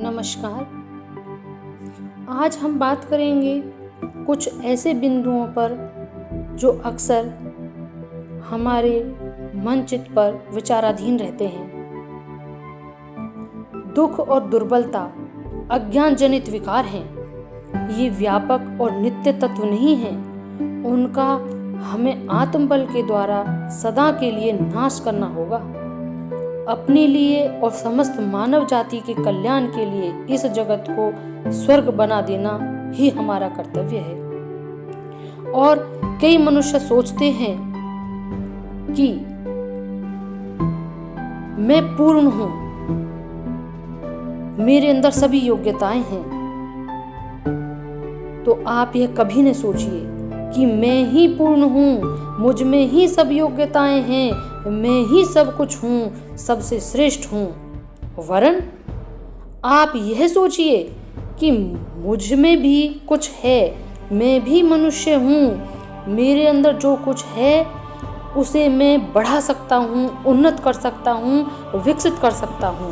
नमस्कार। आज हम बात करेंगे कुछ ऐसे बिंदुओं पर जो अक्सर हमारे मन चित्त पर विचाराधीन रहते हैं। दुख और दुर्बलता अज्ञान जनित विकार हैं। ये व्यापक और नित्य तत्व नहीं हैं। उनका हमें आत्मबल के द्वारा सदा के लिए नाश करना होगा। अपने लिए और समस्त मानव जाति के कल्याण के लिए इस जगत को स्वर्ग बना देना ही हमारा कर्तव्य है। और कई मनुष्य सोचते हैं कि मैं पूर्ण हूं, मेरे अंदर सभी योग्यताएं हैं। तो आप यह कभी न सोचिए कि मैं ही पूर्ण हूं, मुझ में ही सब योग्यताएं हैं, मैं ही सब कुछ हूं, सबसे श्रेष्ठ हूं। वरन आप यह सोचिए कि मुझ में भी कुछ है, मैं भी मनुष्य हूं, मेरे अंदर जो कुछ है उसे मैं बढ़ा सकता हूं, उन्नत कर सकता हूं, विकसित कर सकता हूं।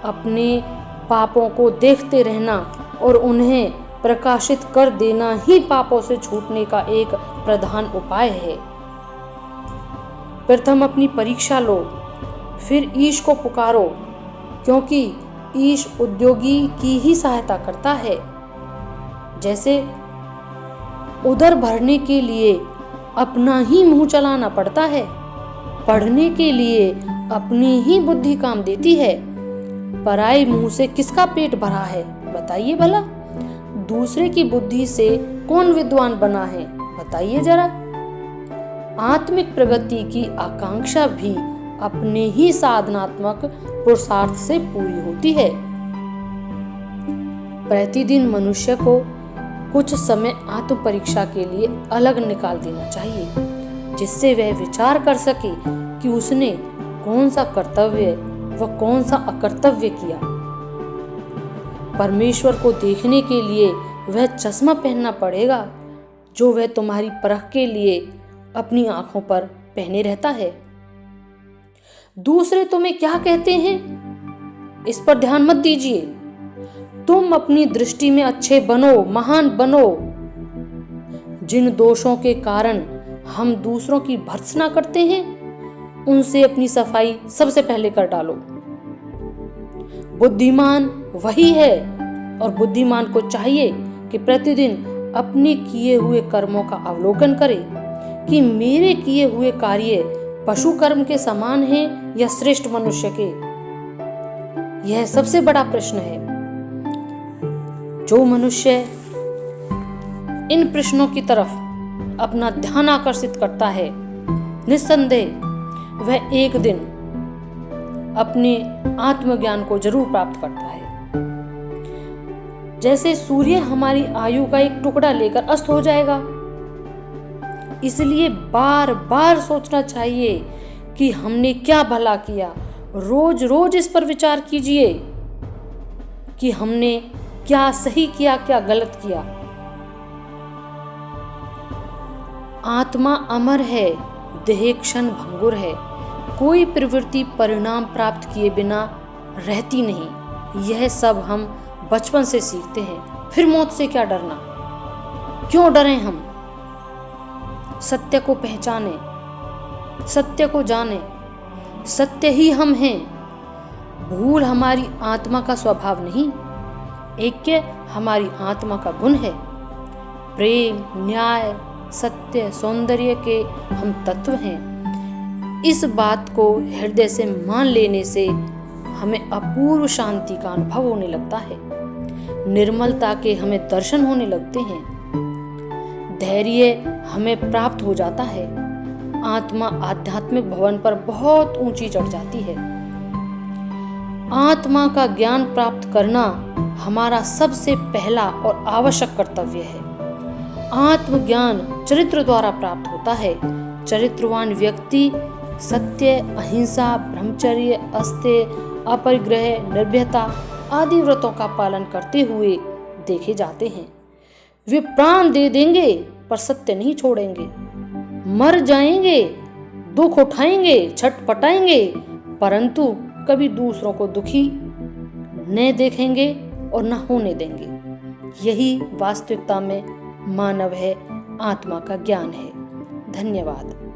अपने पापों को देखते रहना और उन्हें प्रकाशित कर देना ही पापों से छूटने का एक प्रधान उपाय है। प्रथम अपनी परीक्षा लो, फिर ईश को पुकारो, क्योंकि ईश उद्योगी की ही सहायता करता है। जैसे उदर भरने के लिए अपना ही मुंह चलाना पड़ता है, पढ़ने के लिए अपनी ही बुद्धि काम देती है। पराये मुंह से किसका पेट भरा है बताइए भला? दूसरे की बुद्धि से कौन विद्वान बना है बताइए जरा? आत्मिक प्रगति की आकांक्षा भी अपने ही साधनात्मक पुरुषार्थ से पूरी होती है। प्रतिदिन मनुष्य को कुछ समय आत्म परीक्षा के लिए अलग निकाल देना चाहिए, जिससे वह विचार कर सके कि उसने कौन सा कर्तव्य व कौन सा अकर्तव्य किया। परमेश्वर को देखने के लिए वह चश्मा पहनना पड़ेगा जो वह तुम्हारी परख के लिए अपनी आंखों पर पहने रहता है। दूसरे तुम्हें क्या कहते हैं इस पर ध्यान मत दीजिए। तुम अपनी दृष्टि में अच्छे बनो, महान बनो। जिन दोषों के कारण हम दूसरों की भर्त्सना करते हैं उनसे अपनी सफाई सबसे पहले कर डालो। बुद्धिमान वही है और बुद्धिमान को चाहिए कि प्रतिदिन अपने किए हुए कर्मों का अवलोकन करे कि मेरे किए हुए कार्य पशु कर्म के समान हैं या श्रेष्ठ मनुष्य के। यह सबसे बड़ा प्रश्न है। जो मनुष्य इन प्रश्नों की तरफ अपना ध्यान आकर्षित करता है, निस्संदेह वह एक दिन अपने आत्मज्ञान को जरूर प्राप्त करता है। जैसे सूर्य हमारी आयु का एक टुकड़ा लेकर अस्त हो जाएगा, इसलिए बार बार सोचना चाहिए कि हमने क्या भला किया। रोज रोज इस पर विचार कीजिए कि हमने क्या सही किया, क्या गलत किया। आत्मा अमर है, देह क्षण भंगुर है। कोई प्रवृत्ति परिणाम प्राप्त किए बिना रहती नहीं। यह सब हम बचपन से सीखते हैं। फिर मौत से क्या डरना? क्यों डरें हम? सत्य को पहचाने, सत्य को जाने, सत्य ही हम हैं। भूल हमारी आत्मा का स्वभाव नहीं, ऐक्य हमारी आत्मा का गुण है। प्रेम, न्याय, सत्य, सौंदर्य के हम तत्व हैं। इस बात को हृदय से मान लेने से हमें अपूर्व शांति का अनुभव होने लगता है। निर्मलता के हमें दर्शन होने लगते हैं। धैर्य हमें प्राप्त हो जाता है। आत्मा आध्यात्मिक भवन पर बहुत ऊंची चढ़ जाती है। आत्मा का ज्ञान प्राप्त करना हमारा सबसे पहला और आवश्यक कर्तव्य है। आत्मज्ञान चरित्र द्वारा प्राप्त होता है। चरित्रवान व्यक्ति सत्य, अहिंसा, ब्रह्मचर्य, अस्तेय, अपरिग्रह, निर्भयता आदि व्रतों का पालन करते हुए देखे जाते हैं। वे प्राण दे देंगे पर सत्य नहीं छोड़ेंगे। मर जाएंगे, दुख उठाएंगे, छटपटाएंगे, परंतु कभी दूसरों को दुखी न देखेंगे और न होने देंगे। यही वास्तविकता में मानव है, आत्मा का ज्ञान है। धन्यवाद।